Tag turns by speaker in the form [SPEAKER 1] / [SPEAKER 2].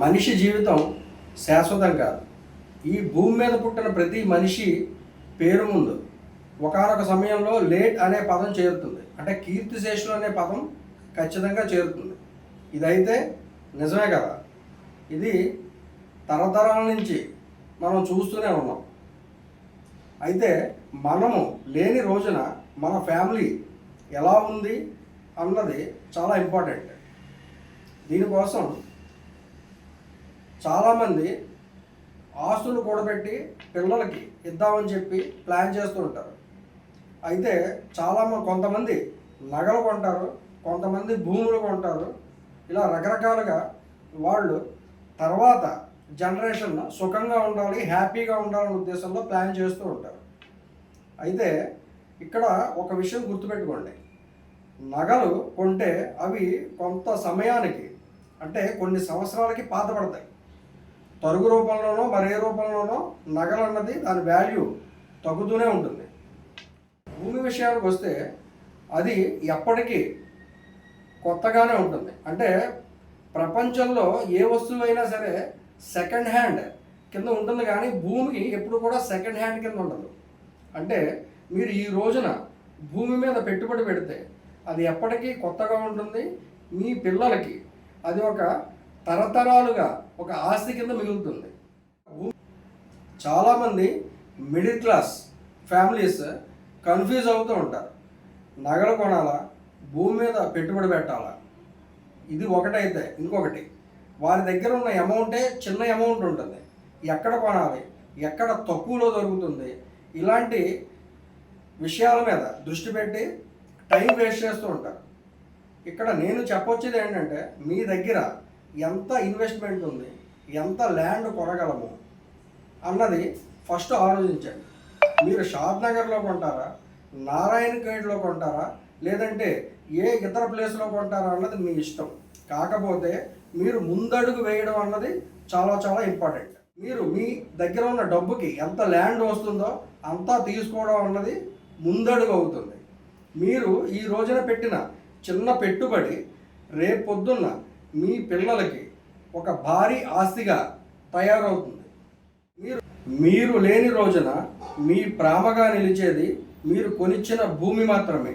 [SPEAKER 1] మనిషి జీవితం శాశ్వతం కాదు. ఈ భూమి మీద పుట్టిన ప్రతి మనిషి పేరు ముందు ఒకానొక సమయంలో లేట్ అనే పదం చేరుతుంది. అంటే కీర్తిశేషులు అనే పదం ఖచ్చితంగా చేరుతుంది. ఇదైతే నిజమే కదా. ఇది తరతరాల నుంచి మనం చూస్తూనే ఉన్నాం. అయితే మనము లేని రోజున మన ఫ్యామిలీ ఎలా ఉంది అన్నది చాలా ఇంపార్టెంట్. దీనికోసం చాలామంది ఆస్తులు కూడబెట్టి పిల్లలకి ఇద్దామని చెప్పి ప్లాన్ చేస్తూ ఉంటారు. అయితే కొంతమంది నగలు కొంటారు, కొంతమంది భూములు కొంటారు. ఇలా రకరకాలుగా వాళ్ళు తర్వాత జనరేషన్ సుఖంగా ఉండాలి, హ్యాపీగా ఉండాలనే ఉద్దేశంలో ప్లాన్ చేస్తూ ఉంటారు. అయితే ఇక్కడ ఒక విషయం గుర్తుపెట్టుకోండి. నగలు కొంటే అవి కొంత సమయానికి, అంటే కొన్ని సంవత్సరాలకి పాతపడతాయి. తరుగు రూపంలోనో మరే రూపంలోనో నగలు అన్నది దాని వాల్యూ తగ్గుతూనే ఉంటుంది. భూమి విషయానికి వస్తే అది ఎప్పటికీ కొత్తగానే ఉంటుంది. అంటే ప్రపంచంలో ఏ వస్తువు అయినా సరే సెకండ్ హ్యాండ్ కింద ఉంటుంది, కానీ భూమి ఎప్పుడు కూడా సెకండ్ హ్యాండ్ కింద ఉండదు. అంటే మీరు ఈ రోజున భూమి మీద పెట్టుబడి పెడితే అది ఎప్పటికీ కొత్తగా ఉంటుంది. మీ పిల్లలకి అది ఒక తరతరాలుగా ఒక ఆస్తి కింద మిగులుతుంది. చాలామంది మిడిల్ క్లాస్ ఫ్యామిలీస్ కన్ఫ్యూజ్ అవుతూ ఉంటారు. నగలు కొనాలా, భూమి మీద పెట్టుబడి పెట్టాలా? ఇది ఒకటైతే ఇంకొకటి, వారి దగ్గర ఉన్న అమౌంటే చిన్న అమౌంట్ ఉంటుంది. ఎక్కడ కొనాలి, ఎక్కడ తక్కువలో దొరుకుతుంది, ఇలాంటి విషయాల మీద దృష్టి పెట్టి టైం వేస్ట్ చేస్తూ ఉంటారు. ఇక్కడ నేను చెప్పొచ్చేది ఏంటంటే, మీ దగ్గర ఎంత ఇన్వెస్ట్మెంట్ ఉంది, ఎంత ల్యాండ్ కొనగలము అన్నది ఫస్ట్ ఆలోచించండి. మీరు షాద్ నగర్లో కొంటారా, నారాయణ ఖేడ్లో కొంటారా, లేదంటే ఏ ఇతర ప్లేస్లో కొంటారా అన్నది మీ ఇష్టం. కాకపోతే మీరు ముందడుగు వేయడం అన్నది చాలా చాలా ఇంపార్టెంట్. మీరు మీ దగ్గర ఉన్న డబ్బుకి ఎంత ల్యాండ్ వస్తుందో అంతా తీసుకోవడం అన్నది ముందడుగు అవుతుంది. మీరు ఈ రోజున పెట్టిన చిన్న పెట్టుబడి రేపొద్దున్న మీ పిల్లలకి ఒక భారీ ఆస్తిగా తయారవుతుంది. మీరు లేని రోజున మీ ప్రేమగా నిలిచేది మీరు కొనిచ్చిన భూమి మాత్రమే.